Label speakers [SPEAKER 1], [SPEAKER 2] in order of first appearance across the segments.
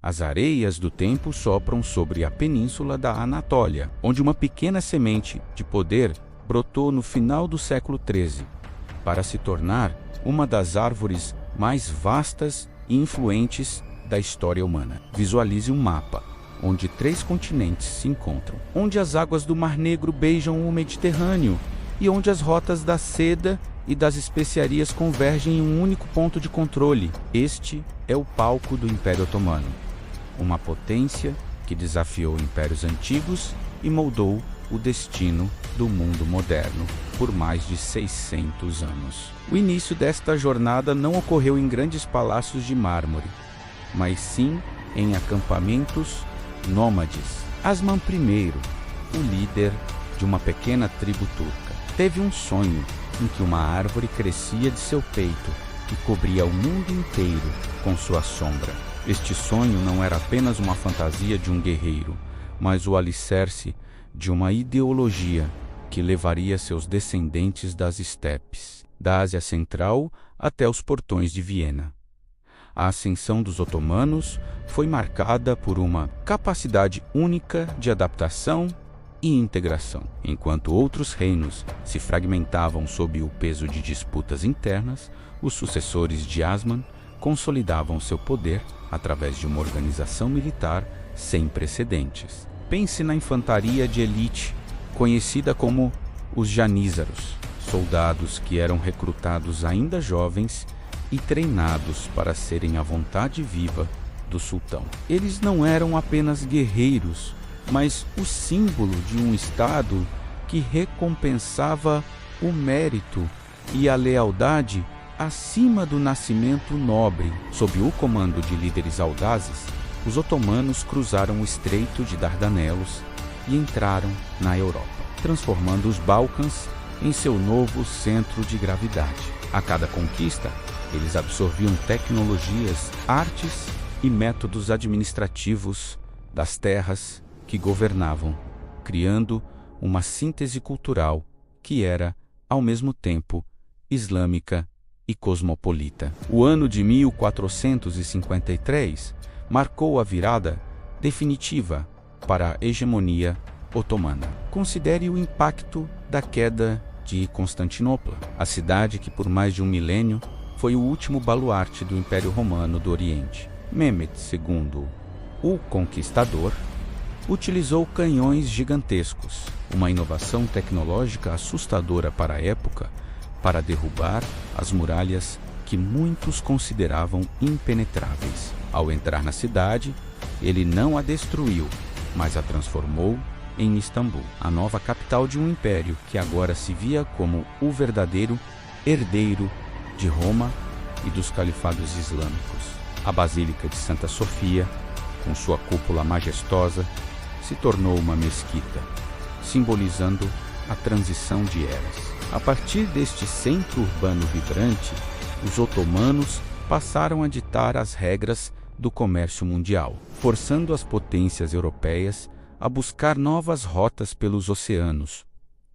[SPEAKER 1] As areias do tempo sopram sobre a península da Anatólia, onde uma pequena semente de poder brotou no final do século XIII, para se tornar uma das árvores mais vastas e influentes da história humana. Visualize um mapa, onde 3 continentes se encontram, onde as águas do Mar Negro beijam o Mediterrâneo e onde as rotas da seda e das especiarias convergem em um único ponto de controle. Este é o palco do Império Otomano, uma potência que desafiou impérios antigos e moldou o destino do mundo moderno por mais de 600 anos. O início desta jornada não ocorreu em grandes palácios de mármore, mas sim em acampamentos nômades. Asman I, o líder de uma pequena tribo turca, teve um sonho em que uma árvore crescia de seu peito e cobria o mundo inteiro com sua sombra. Este sonho não era apenas uma fantasia de um guerreiro, mas o alicerce de uma ideologia que levaria seus descendentes das estepes, da Ásia Central até os portões de Viena. A ascensão dos otomanos foi marcada por uma capacidade única de adaptação e integração. Enquanto outros reinos se fragmentavam sob o peso de disputas internas, os sucessores de Asman consolidavam seu poder através de uma organização militar sem precedentes. Pense na infantaria de elite, conhecida como os janízaros, soldados que eram recrutados ainda jovens e treinados para serem a vontade viva do sultão. Eles não eram apenas guerreiros, mas o símbolo de um Estado que recompensava o mérito e a lealdade acima do nascimento nobre. Sob o comando de líderes audazes, os otomanos cruzaram o Estreito de Dardanelos e entraram na Europa, transformando os Balcãs em seu novo centro de gravidade. A cada conquista, eles absorviam tecnologias, artes e métodos administrativos das terras que governavam, criando uma síntese cultural que era, ao mesmo tempo, islâmica e cosmopolita. O ano de 1453 marcou a virada definitiva para a hegemonia otomana. Considere o impacto da queda de Constantinopla, a cidade que por mais de um milênio foi o último baluarte do Império Romano do Oriente. Mehmed II, o Conquistador, utilizou canhões gigantescos, uma inovação tecnológica assustadora para a época, para derrubar as muralhas que muitos consideravam impenetráveis. Ao entrar na cidade, ele não a destruiu, mas a transformou em Istambul, a nova capital de um império que agora se via como o verdadeiro herdeiro de Roma e dos califados islâmicos. A Basílica de Santa Sofia, com sua cúpula majestosa, se tornou uma mesquita, simbolizando a transição de eras. A partir deste centro urbano vibrante, os otomanos passaram a ditar as regras do comércio mundial, forçando as potências europeias a buscar novas rotas pelos oceanos,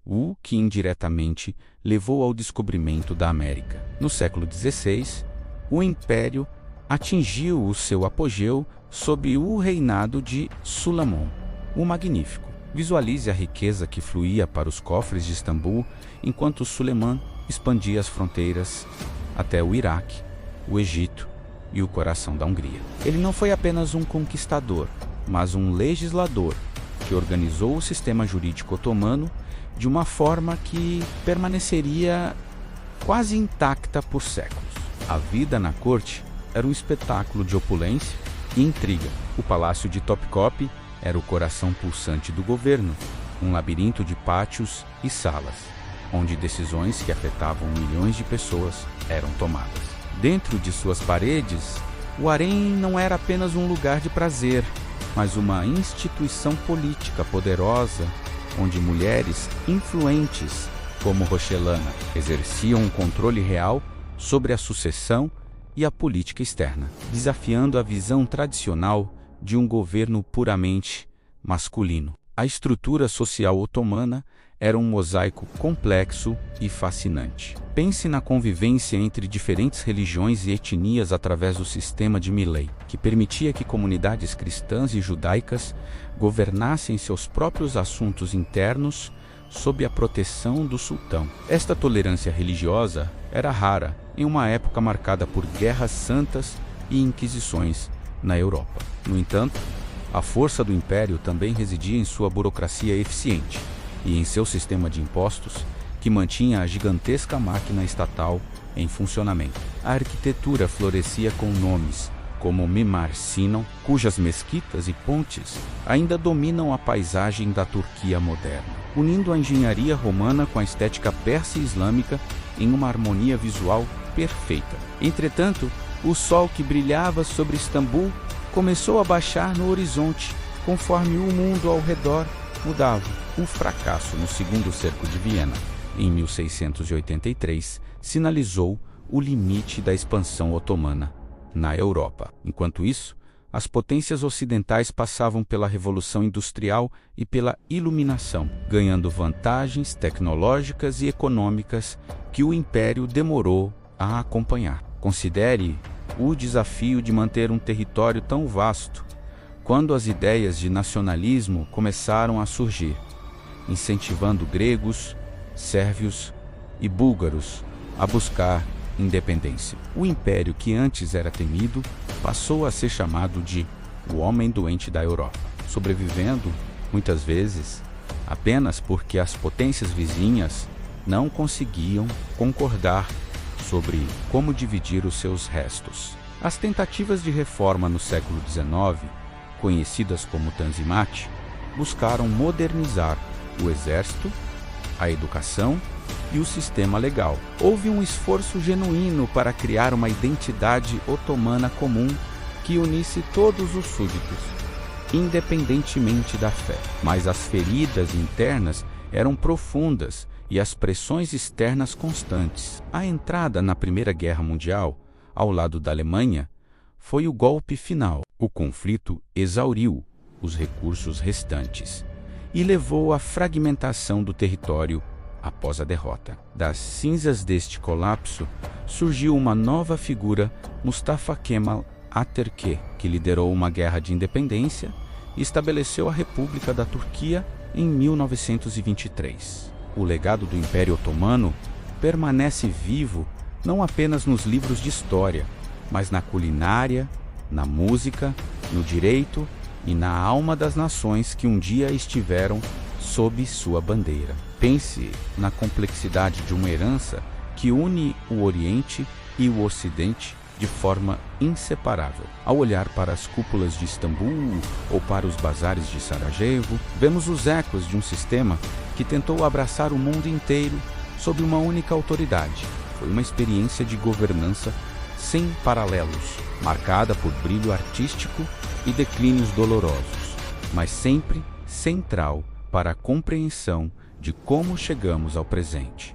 [SPEAKER 1] o que indiretamente levou ao descobrimento da América. No século XVI, o Império atingiu o seu apogeu sob o reinado de Sulamon, o Magnífico. Visualize a riqueza que fluía para os cofres de Istambul enquanto Suleiman expandia as fronteiras até o Iraque, o Egito e o coração da Hungria. Ele não foi apenas um conquistador, mas um legislador que organizou o sistema jurídico otomano de uma forma que permaneceria quase intacta por séculos. A vida na corte era um espetáculo de opulência e intriga. O palácio de Topkapi era o coração pulsante do governo, um labirinto de pátios e salas, onde decisões que afetavam milhões de pessoas eram tomadas. Dentro de suas paredes, o harém não era apenas um lugar de prazer, mas uma instituição política poderosa, onde mulheres influentes, como Rochelana, exerciam um controle real sobre a sucessão e a política externa, desafiando a visão tradicional de um governo puramente masculino. A estrutura social otomana era um mosaico complexo e fascinante. Pense na convivência entre diferentes religiões e etnias através do sistema de Milei, que permitia que comunidades cristãs e judaicas governassem seus próprios assuntos internos sob a proteção do sultão. Esta tolerância religiosa era rara em uma época marcada por guerras santas e inquisições na Europa. No entanto, a força do império também residia em sua burocracia eficiente e em seu sistema de impostos, que mantinha a gigantesca máquina estatal em funcionamento. A arquitetura florescia com nomes como Mimar Sinan, cujas mesquitas e pontes ainda dominam a paisagem da Turquia moderna, unindo a engenharia romana com a estética persa e islâmica em uma harmonia visual perfeita. Entretanto, o sol que brilhava sobre Istambul começou a baixar no horizonte conforme o mundo ao redor mudava. O fracasso no Segundo Cerco de Viena, em 1683, sinalizou o limite da expansão otomana na Europa. Enquanto isso, as potências ocidentais passavam pela Revolução Industrial e pela Iluminação, ganhando vantagens tecnológicas e econômicas que o Império demorou a acompanhar. Considere o desafio de manter um território tão vasto quando as ideias de nacionalismo começaram a surgir, incentivando gregos, sérvios e búlgaros a buscar independência. O império que antes era temido passou a ser chamado de o homem doente da Europa, sobrevivendo, muitas vezes, apenas porque as potências vizinhas não conseguiam concordar sobre como dividir os seus restos. As tentativas de reforma no século XIX, conhecidas como Tanzimat, buscaram modernizar o exército, a educação e o sistema legal. Houve um esforço genuíno para criar uma identidade otomana comum que unisse todos os súditos, independentemente da fé. Mas as feridas internas eram profundas e as pressões externas constantes. A entrada na Primeira Guerra Mundial, ao lado da Alemanha, foi o golpe final. O conflito exauriu os recursos restantes e levou à fragmentação do território após a derrota. Das cinzas deste colapso, surgiu uma nova figura, Mustafa Kemal Atatürk, que liderou uma guerra de independência e estabeleceu a República da Turquia em 1923. O legado do Império Otomano permanece vivo não apenas nos livros de história, mas na culinária, na música, no direito e na alma das nações que um dia estiveram sob sua bandeira. Pense na complexidade de uma herança que une o Oriente e o Ocidente de forma inseparável. Ao olhar para as cúpulas de Istambul ou para os bazares de Sarajevo, vemos os ecos de um sistema que tentou abraçar o mundo inteiro sob uma única autoridade. Foi uma experiência de governança sem paralelos, marcada por brilho artístico e declínios dolorosos, mas sempre central para a compreensão de como chegamos ao presente.